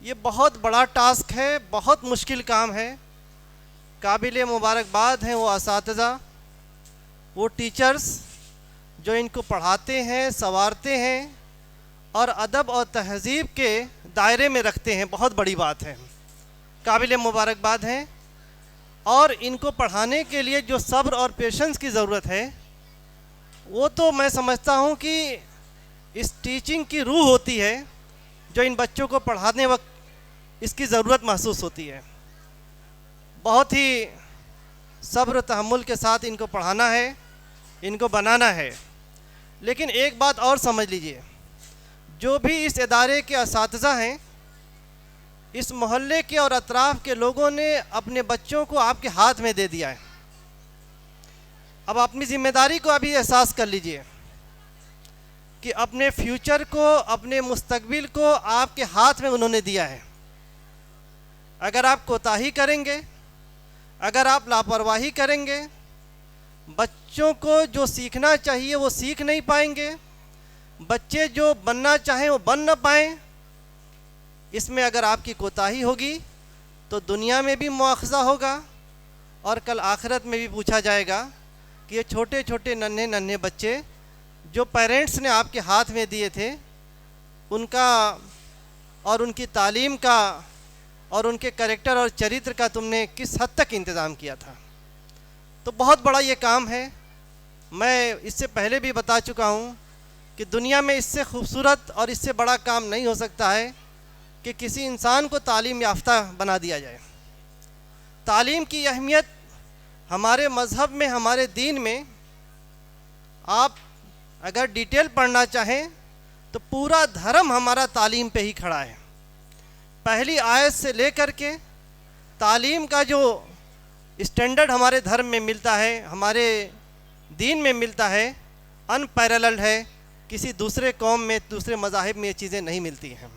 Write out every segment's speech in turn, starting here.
یہ بہت بڑا ٹاسک ہے، بہت مشکل کام ہے۔ قابل مبارکباد ہیں وہ اساتذہ، وہ ٹیچرز جو ان کو پڑھاتے ہیں، سنوارتے ہیں اور ادب اور تہذیب کے دائرے میں رکھتے ہیں۔ بہت بڑی بات ہے، قابل مبارکباد ہیں۔ اور ان کو پڑھانے کے لیے جو صبر اور پیشنس کی ضرورت ہے، وہ تو میں سمجھتا ہوں کہ اس ٹیچنگ کی روح ہوتی ہے جو ان بچوں کو پڑھانے وقت اس کی ضرورت محسوس ہوتی ہے۔ بہت ہی صبر و تحمل کے ساتھ ان کو پڑھانا ہے، ان کو بنانا ہے۔ لیکن ایک بات اور سمجھ لیجئے، جو بھی اس ادارے کے اساتذہ ہیں، اس محلے کے اور اطراف کے لوگوں نے اپنے بچوں کو آپ کے ہاتھ میں دے دیا ہے۔ اب اپنی ذمہ داری کو ابھی احساس کر لیجئے کہ اپنے فیوچر کو، اپنے مستقبل کو آپ کے ہاتھ میں انہوں نے دیا ہے۔ اگر آپ کوتاہی کریں گے، اگر آپ لاپرواہی کریں گے، بچوں کو جو سیکھنا چاہیے وہ سیکھ نہیں پائیں گے، بچے جو بننا چاہیں وہ بن نہ پائیں، اس میں اگر آپ کی کوتاہی ہوگی تو دنیا میں بھی مواخذہ ہوگا اور کل آخرت میں بھی پوچھا جائے گا کہ یہ چھوٹے چھوٹے ننھے بچے جو پیرنٹس نے آپ کے ہاتھ میں دیے تھے، ان کا اور ان کی تعلیم کا اور ان کے کریکٹر اور چریتر کا تم نے کس حد تک انتظام کیا تھا۔ تو بہت بڑا یہ کام ہے۔ میں اس سے پہلے بھی بتا چکا ہوں کہ دنیا میں اس سے خوبصورت اور اس سے بڑا کام نہیں ہو سکتا ہے کہ کسی انسان کو تعلیم یافتہ بنا دیا جائے۔ تعلیم کی اہمیت ہمارے مذہب میں، ہمارے دین میں، آپ اگر ڈیٹیل پڑھنا چاہیں تو پورا دھرم ہمارا تعلیم پہ ہی کھڑا ہے۔ پہلی آیت سے لے کر کے تعلیم کا جو اسٹینڈرڈ ہمارے دھرم میں ملتا ہے، ہمارے دین میں ملتا ہے، ان پیرللڈ ہے۔ کسی دوسرے قوم میں، دوسرے مذاہب میں یہ چیزیں نہیں ملتی ہیں۔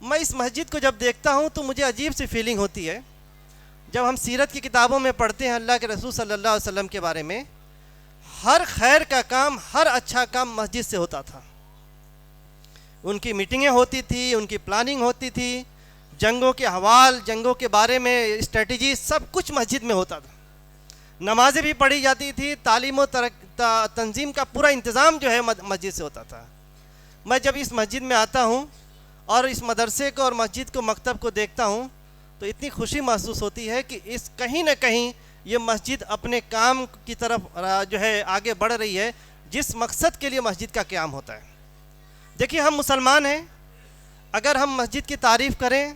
میں اس مسجد کو جب دیکھتا ہوں تو مجھے عجیب سی فیلنگ ہوتی ہے۔ جب ہم سیرت کی کتابوں میں پڑھتے ہیں اللہ کے رسول صلی اللہ علیہ وسلم کے بارے میں، ہر خیر کا کام، ہر اچھا کام مسجد سے ہوتا تھا۔ ان کی میٹنگیں ہوتی تھی، ان کی پلاننگ ہوتی تھی، جنگوں کے احوال، جنگوں کے بارے میں اسٹریٹجی، سب کچھ مسجد میں ہوتا تھا۔ نمازیں بھی پڑھی جاتی تھی، تعلیم و تنظیم کا پورا انتظام جو ہے مسجد سے ہوتا تھا۔ میں جب اس مسجد میں آتا ہوں اور اس مدرسے کو اور مسجد کو، مکتب کو دیکھتا ہوں تو اتنی خوشی محسوس ہوتی ہے کہ اس کہیں نہ کہیں یہ مسجد اپنے کام کی طرف جو ہے آگے بڑھ رہی ہے، جس مقصد کے لیے مسجد کا قیام ہوتا ہے۔ دیکھیے، ہم مسلمان ہیں، اگر ہم مسجد کی تعریف کریں،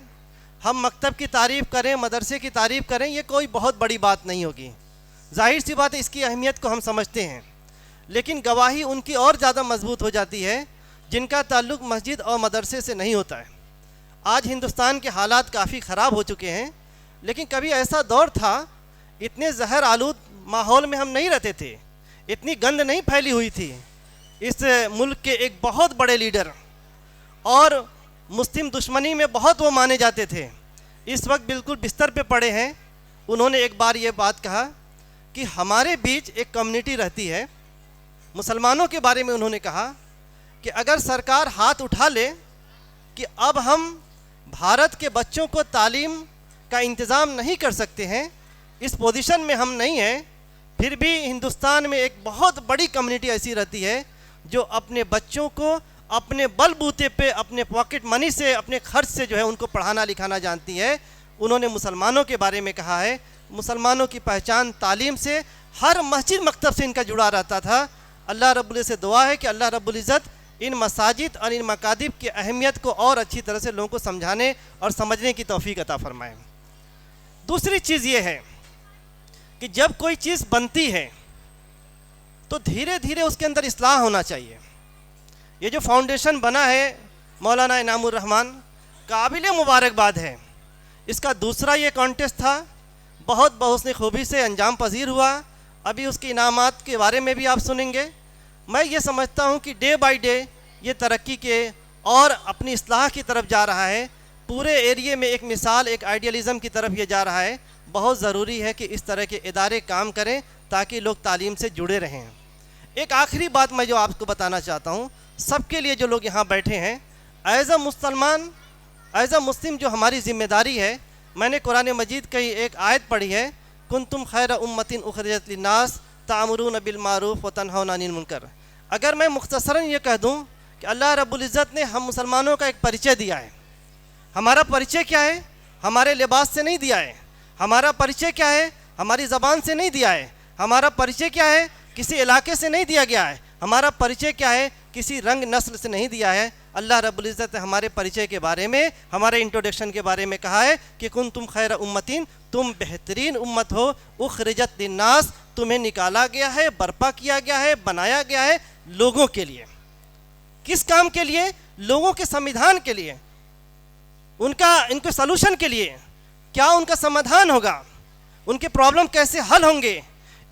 ہم مکتب کی تعریف کریں، مدرسے کی تعریف کریں، یہ کوئی بہت بڑی بات نہیں ہوگی۔ ظاہر سی بات ہے، اس کی اہمیت کو ہم سمجھتے ہیں، لیکن گواہی ان کی اور زیادہ مضبوط ہو جاتی ہے جن کا تعلق مسجد اور مدرسے سے نہیں ہوتا ہے۔ آج ہندوستان کے حالات کافی خراب ہو چکے ہیں، لیکن کبھی ایسا دور تھا، اتنے زہر آلود ماحول میں ہم نہیں رہتے تھے، اتنی گند نہیں پھیلی ہوئی تھی۔ اس ملک کے ایک بہت بڑے لیڈر اور مسلم دشمنی میں بہت وہ مانے جاتے تھے، اس وقت بالکل بستر پہ پڑے ہیں۔ انہوں نے ایک بار یہ بات کہا کہ ہمارے بیچ ایک کمیونٹی رہتی ہے، مسلمانوں کے بارے میں انہوں نے کہا کہ اگر سرکار ہاتھ اٹھا لے کہ اب ہم بھارت کے بچوں کو تعلیم کا انتظام نہیں کر سکتے ہیں، اس پوزیشن میں ہم نہیں ہیں، پھر بھی ہندوستان میں ایک بہت بڑی کمیونٹی ایسی رہتی ہے جو اپنے بچوں کو اپنے بل بوتے پہ، اپنے پاکٹ منی سے، اپنے خرچ سے جو ہے ان کو پڑھانا لکھانا جانتی ہے۔ انہوں نے مسلمانوں کے بارے میں کہا ہے، مسلمانوں کی پہچان تعلیم سے، ہر مسجد مکتب سے ان کا جڑا رہتا تھا۔ اللہ رب العزت سے دعا ہے کہ اللہ رب العزت ان مساجد اور ان مکاتب کی اہمیت کو اور اچھی طرح سے لوگوں کو سمجھانے اور سمجھنے کی توفیق عطا فرمائے۔ دوسری چیز یہ ہے کہ جب کوئی چیز بنتی ہے تو دھیرے دھیرے اس کے اندر اصلاح ہونا چاہیے۔ یہ جو فاؤنڈیشن بنا ہے مولانا انعام الرحمن، قابل مبارکباد ہے۔ اس کا دوسرا یہ کانٹیسٹ تھا، بہت بحسن خوبی سے انجام پذیر ہوا۔ ابھی اس کے انعامات کے بارے میں بھی آپ سنیں گے۔ میں یہ سمجھتا ہوں کہ ڈے بائی ڈے یہ ترقی کے اور اپنی اصلاح کی طرف جا رہا ہے، پورے ایریے میں ایک مثال، ایک آئیڈیالزم کی طرف یہ جا رہا ہے۔ بہت ضروری ہے کہ اس طرح کے ادارے کام کریں تاکہ لوگ تعلیم سے جڑے رہیں۔ ایک آخری بات میں جو آپ کو بتانا چاہتا ہوں، سب کے لیے جو لوگ یہاں بیٹھے ہیں، ایز اے مسلمان ایز اے مسلم جو ہماری ذمہ داری ہے، میں نے قرآن مجید کی ایک آیت پڑھی ہے، کنتم خیر امۃ اخرجت للناس تأمرون بالمعروف وتنہون عن المنکر۔ اگر میں مختصراً یہ کہہ دوں کہ اللہ رب العزت نے ہم مسلمانوں کا ایک پریچے دیا ہے۔ ہمارا پریچے کیا ہے؟ ہمارے لباس سے نہیں دیا ہے۔ ہمارا پریچے کیا ہے؟ ہماری زبان سے نہیں دیا ہے۔ ہمارا پریچے کیا ہے؟ کسی علاقے سے نہیں دیا گیا ہے۔ ہمارا پریچے کیا ہے؟ کسی رنگ نسل سے نہیں دیا ہے۔ اللہ رب العزت نے ہمارے پریچے کے بارے میں، ہمارے انٹروڈکشن کے بارے میں کہا ہے کہ کنتم خیر امتین، تم بہترین امت ہو، اخرجت للناس، تمہیں نکالا گیا ہے، برپا کیا گیا ہے، بنایا گیا ہے لوگوں کے لیے۔ کس کام کے لیے؟ لوگوں کے سمودھان کے لیے، ان کے سلوشن کے لیے۔ کیا ان کا سمادھان ہوگا؟ ان کے پرابلم کیسے حل ہوں گے؟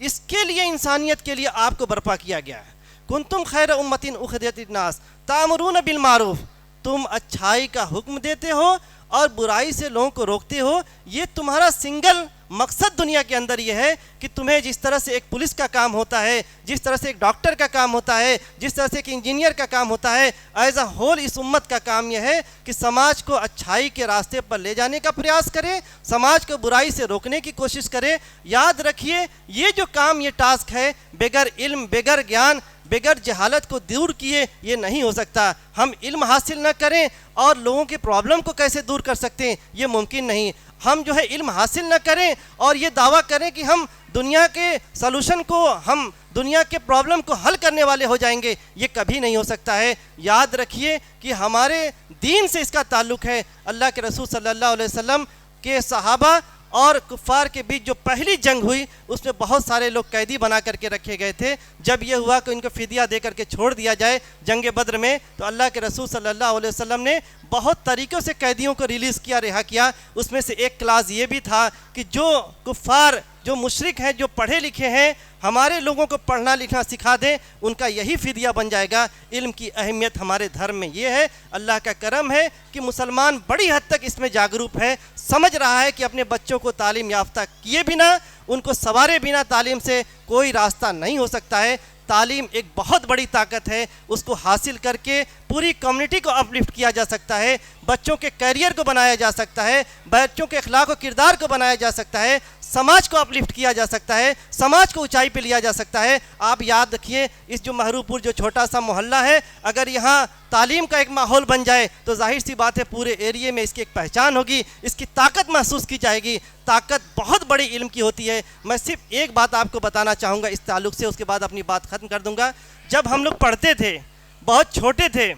اس کے لیے انسانیت کے لیے آپ کو برپا کیا گیا ہے۔ کنتم خیر امۃ اخرجت للناس تأمرون بالمعروف، تم اچھائی کا حکم دیتے ہو اور برائی سے لوگوں کو روکتے ہو۔ یہ تمہارا سنگل مقصد دنیا کے اندر یہ ہے کہ تمہیں جس طرح سے ایک پولیس کا کام ہوتا ہے، جس طرح سے ایک ڈاکٹر کا کام ہوتا ہے، جس طرح سے ایک انجینئر کا کام ہوتا ہے، ایز اے ہول اس امت کا کام یہ ہے کہ سماج کو اچھائی کے راستے پر لے جانے کا پریاس کرے، سماج کو برائی سے روکنے کی کوشش کرے۔ یاد رکھیے یہ جو کام، یہ ٹاسک ہے، بغیر علم، بغیر گیان، بغیر جہالت کو دور کیے یہ نہیں ہو سکتا۔ ہم علم حاصل نہ کریں اور لوگوں کے پرابلم کو کیسے دور کر سکتے ہیں یہ ممکن نہیں۔ ہم جو ہے علم حاصل نہ کریں اور یہ دعویٰ کریں کہ ہم دنیا کے سلوشن کو، ہم دنیا کے پرابلم کو حل کرنے والے ہو جائیں گے، یہ کبھی نہیں ہو سکتا ہے۔ یاد رکھیے کہ ہمارے دین سے اس کا تعلق ہے۔ اللہ کے رسول صلی اللہ علیہ وسلم کے صحابہ اور کفار کے بیچ جو پہلی جنگ ہوئی اس میں بہت سارے لوگ قیدی بنا کر کے رکھے گئے تھے۔ جب یہ ہوا کہ ان کو فدیہ دے کر کے چھوڑ دیا جائے جنگ بدر میں، تو اللہ کے رسول صلی اللہ علیہ وسلم نے بہت طریقوں سے قیدیوں کو ریلیز کیا، رہا کیا۔ اس میں سے ایک کلاس یہ بھی تھا کہ جو کفار، جو مشرک ہیں، جو پڑھے لکھے ہیں، ہمارے لوگوں کو پڑھنا لکھنا سکھا دیں، ان کا یہی فدیہ بن جائے گا۔ علم کی اہمیت ہمارے دھرم میں یہ ہے۔ اللہ کا کرم ہے کہ مسلمان بڑی حد تک اس میں جاگروک ہے، سمجھ رہا ہے کہ اپنے بچوں کو تعلیم یافتہ کیے بنا، ان کو سوارے بنا تعلیم سے کوئی راستہ نہیں ہو سکتا ہے۔ تعلیم ایک بہت بڑی طاقت ہے، اس کو حاصل کر کے پوری کمیونٹی کو اپ لفٹ کیا جا سکتا ہے، بچوں کے کیریئر کو بنایا جا سکتا ہے، بچوں کے اخلاق و کردار کو بنایا جا سکتا ہے، سماج کو اپ لفٹ کیا جا سکتا ہے، سماج کو اونچائی پہ لیا جا سکتا ہے۔ آپ یاد رکھیے اس جو مہروب پور جو چھوٹا سا محلہ ہے، اگر یہاں تعلیم کا ایک ماحول بن جائے تو ظاہر سی بات ہے پورے ایریے میں اس کی ایک پہچان ہوگی، اس کی طاقت محسوس کی جائے گی۔ طاقت بہت بڑی علم کی ہوتی ہے۔ میں صرف ایک بات آپ کو بتانا چاہوں گا اس تعلق سے، اس کے بعد اپنی بات ختم کر دوں گا۔ جب ہم لوگ پڑھتے تھے، بہت چھوٹے تھے،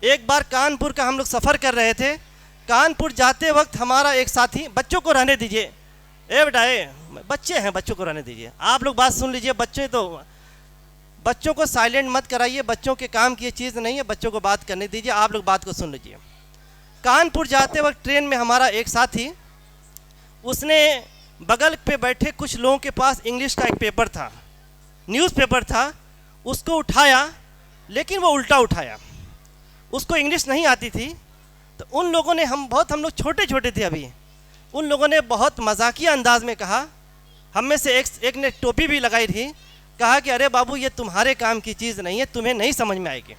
ایک بار کانپور کا ہم لوگ سفر کر رہے تھے۔ کانپور جاتے وقت ہمارا ایک ساتھی، بچوں کو رہنے دیجئے، اے بیٹا اے بچے ہیں، بچوں کو رہنے دیجئے، آپ لوگ بات سن لیجئے، بچوں کو سائلنٹ مت کرائیے، بچوں کے کام کی یہ چیز نہیں ہے، بچوں کو بات کرنے دیجئے، آپ لوگ بات کو سن لیجئے۔ کانپور جاتے وقت ٹرین میں ہمارا ایک ساتھی، اس نے بغل پہ بیٹھے کچھ لوگوں کے پاس انگلش کا ایک پیپر تھا، نیوز پیپر تھا، اس کو اٹھایا، لیکن وہ الٹا اٹھایا، اس کو انگلش نہیں آتی تھی۔ تو ان لوگوں نے، ہم لوگ چھوٹے چھوٹے تھے ابھی، ان لوگوں نے بہت مذاقیہ انداز میں کہا، ہم میں سے ایک نے ٹوپی بھی لگائی تھی، کہا کہ ارے بابو یہ تمہارے کام کی چیز نہیں ہے، تمہیں نہیں سمجھ میں آئے گی۔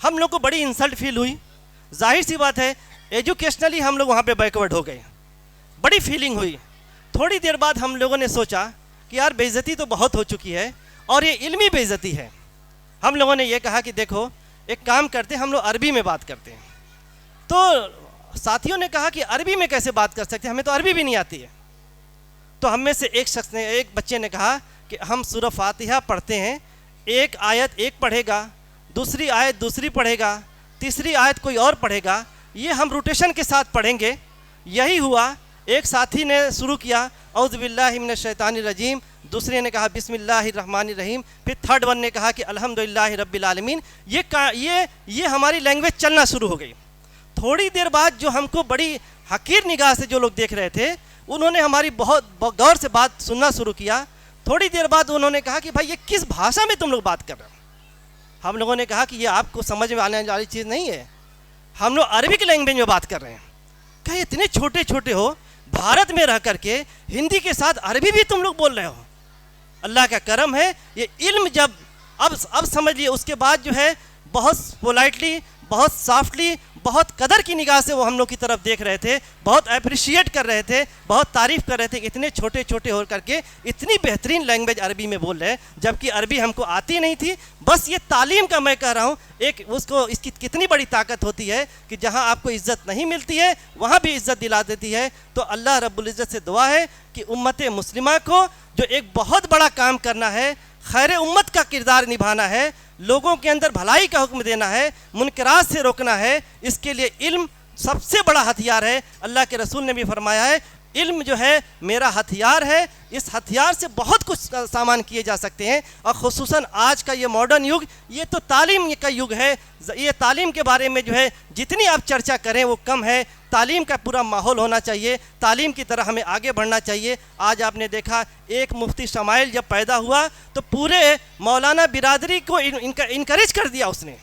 ہم لوگ کو بڑی انسلٹ فیل ہوئی، ظاہر سی بات ہے ایجوکیشنلی ہم لوگ وہاں پہ بیکورڈ ہو گئے، بڑی فیلنگ ہوئی۔ تھوڑی دیر بعد ہم لوگوں نے سوچا کہ یار بے عزتی تو بہت ہو چکی ہے اور یہ علمی بے عزتی ہے۔ ہم لوگوں نے یہ کہا کہ دیکھو ایک کام کرتے ہیں، ہم لوگ عربی میں بات کرتے ہیں۔ تو ساتھیوں نے کہا کہ عربی میں کیسے بات کر سکتے ہیں، ہمیں تو عربی بھی نہیں آتی ہے۔ تو ہم میں سے ایک بچے نے کہا کہ ہم سورہ فاتحہ پڑھتے ہیں، ایک آیت ایک پڑھے گا، دوسری آیت دوسری پڑھے گا، تیسری آیت کوئی اور پڑھے گا، یہ ہم روٹیشن کے ساتھ پڑھیں گے۔ یہی ہوا، ایک ساتھی نے شروع کیا اعوذ باللہ من الشیطان الرجیم، دوسرے نے کہا بسم اللہ الرحمن الرحیم، پھر تھرڈ ون نے کہا کہ الحمدللہ رب العالمین۔ یہ ہماری لینگویج چلنا شروع ہو گئی۔ تھوڑی دیر بعد جو ہم کو بڑی حقیر نگاہ سے جو لوگ دیکھ رہے تھے، انہوں نے ہماری بہت غور سے بات سننا شروع کیا۔ تھوڑی دیر بعد انہوں نے کہا کہ بھائی یہ کس بھاشا میں تم لوگ بات کر رہے ہو؟ ہم لوگوں نے کہا کہ یہ آپ کو سمجھ میں آنے والی چیز نہیں ہے، ہم لوگ عربک لینگویج میں بات کر رہے ہیں۔ کہا اتنے چھوٹے چھوٹے ہو، بھارت میں رہ کر کے ہندی کے ساتھ عربی بھی تم لوگ بول رہے ہو۔ اللہ کا کرم ہے، یہ علم جب اب سمجھ لیے، اس کے بعد جو ہے بہت پولائٹلی، بہت سافٹلی، بہت قدر کی نگاہ سے وہ ہم لوگ کی طرف دیکھ رہے تھے، بہت اپریشیٹ کر رہے تھے، بہت تعریف کر رہے تھے، اتنے چھوٹے چھوٹے ہو کر کے اتنی بہترین لینگویج عربی میں بول رہے ہیں، جبکہ عربی ہم کو آتی نہیں تھی۔ بس یہ تعلیم کا میں کہہ رہا ہوں، اس کی کتنی بڑی طاقت ہوتی ہے کہ جہاں آپ کو عزت نہیں ملتی ہے وہاں بھی عزت دلا دیتی ہے۔ تو اللہ رب العزت سے دعا ہے کہ امت مسلمہ کو جو ایک بہت بڑا کام کرنا ہے، خیر امت کا کردار نبھانا ہے، لوگوں کے اندر بھلائی کا حکم دینا ہے، منکرات سے روکنا ہے، اس کے لیے علم سب سے بڑا ہتھیار ہے۔ اللہ کے رسول نے بھی فرمایا ہے علم جو ہے میرا ہتھیار ہے، اس ہتھیار سے بہت کچھ سامان کیے جا سکتے ہیں، اور خصوصاً آج کا یہ ماڈرن یگ، یہ تو تعلیم کا یگ ہے۔ یہ تعلیم کے بارے میں جو ہے جتنی آپ چرچا کریں وہ کم ہے۔ تعلیم کا پورا ماحول ہونا چاہیے، تعلیم کی طرح ہمیں آگے بڑھنا چاہیے۔ آج آپ نے دیکھا ایک مفتی شمائل جب پیدا ہوا تو پورے مولانا برادری کو انکریج کر دیا، اس نے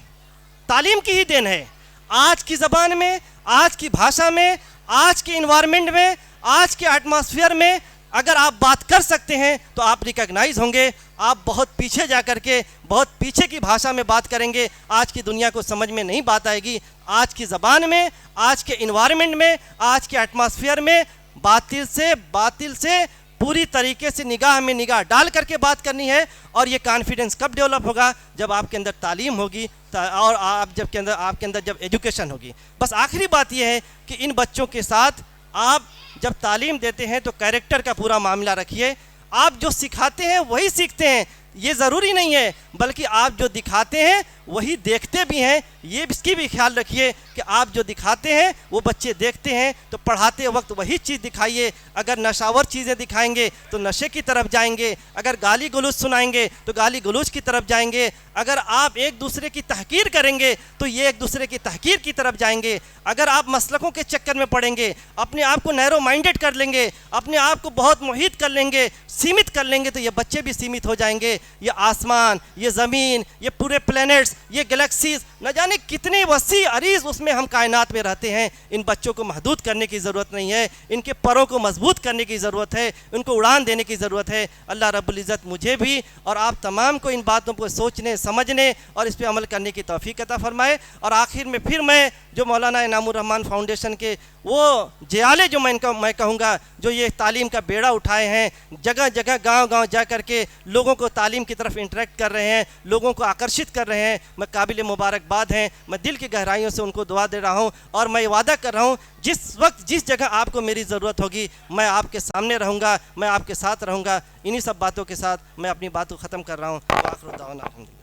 تعلیم کی ہی دین ہے۔ آج کی زبان میں، آج کی بھاشا میں، آج کے انوائرمنٹ میں، آج کے ایٹماسفیئر میں اگر آپ بات کر سکتے ہیں تو آپ ریکگنائز ہوں گے۔ آپ بہت پیچھے جا کر کے بہت پیچھے کی بھاشا میں بات کریں گے، آج کی دنیا کو سمجھ میں نہیں بات آئے گی۔ آج کی زبان میں، آج کے انوائرمنٹ میں، آج کے ایٹماسفیئر میں باطل سے پوری طریقے سے نگاہ میں نگاہ ڈال کر کے بات کرنی ہے۔ اور یہ کانفیڈنس کب ڈیولپ ہوگا؟ جب آپ کے اندر تعلیم ہوگی اور آپ کے اندر جب ایجوکیشن ہوگی۔ بس آخری بات یہ ہے کہ ان بچوں کے ساتھ آپ جب تعلیم دیتے ہیں تو کیریکٹر کا پورا معاملہ رکھیے۔ آپ جو سکھاتے ہیں وہی سیکھتے ہیں، یہ ضروری نہیں ہے، بلکہ آپ جو دکھاتے ہیں وہی دیکھتے بھی ہیں۔ یہ اس کی بھی خیال رکھیے کہ آپ جو دکھاتے ہیں وہ بچے دیکھتے ہیں، تو پڑھاتے وقت وہی چیز دکھائیے۔ اگر نشاور چیزیں دکھائیں گے تو نشے کی طرف جائیں گے، اگر گالی گلوچ سنائیں گے تو گالی گلوچ کی طرف جائیں گے، اگر آپ ایک دوسرے کی تحقیر کریں گے تو یہ ایک دوسرے کی تحقیر کی طرف جائیں گے، اگر آپ مسلکوں کے چکر میں پڑیں گے، اپنے آپ کو نیرو مائنڈڈ کر لیں گے، اپنے آپ کو بہت محیط کر لیں گے، سیمت کر لیں گے، تو یہ بچے بھی سیمت ہو جائیں گے۔ یہ آسمان، یہ زمین، یہ پورے پلینٹس، یہ گلیکسیز، نہ جانے کتنے وسیع عریض اس میں ہم کائنات میں رہتے ہیں۔ ان بچوں کو محدود کرنے کی ضرورت نہیں ہے، ان کے پروں کو مضبوط کرنے کی ضرورت ہے، ان کو اڑان دینے کی ضرورت ہے۔ اللہ رب العزت مجھے بھی اور آپ تمام کو ان باتوں کو سوچنے، سمجھنے اور اس پہ عمل کرنے کی توفیق عطا فرمائے۔ اور آخر میں پھر میں جو مولانا انعام الرحمن فاؤنڈیشن کے وہ جیالے جو میں کہوں گا، جو یہ تعلیم کا بیڑا اٹھائے ہیں، جگہ جگہ گاؤں گاؤں جا کر کے لوگوں کو تعلیم کی طرف انٹریکٹ کر رہے ہیں، لوگوں کو آکرشت کر رہے ہیں، میں قابل مبارکباد ہیں۔ میں دل کی گہرائیوں سے ان کو دعا دے رہا ہوں، اور میں وعدہ کر رہا ہوں جس وقت جس جگہ آپ کو میری ضرورت ہوگی میں آپ کے سامنے رہوں گا، میں آپ کے ساتھ رہوں گا۔ انہی سب باتوں کے ساتھ میں اپنی بات کو ختم کر رہا ہوں۔ وآخر دعوانا الحمدللہ۔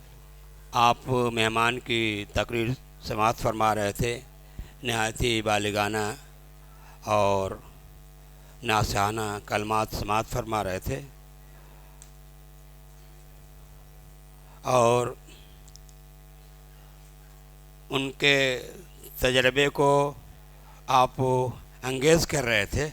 آپ مہمان کی تقریر سماعت فرما رہے تھے، نہایت ہی بالغانہ اور ناصحانہ کلمات سماعت فرما رہے تھے، اور ان کے تجربے کو آپ انگیز کر رہے تھے۔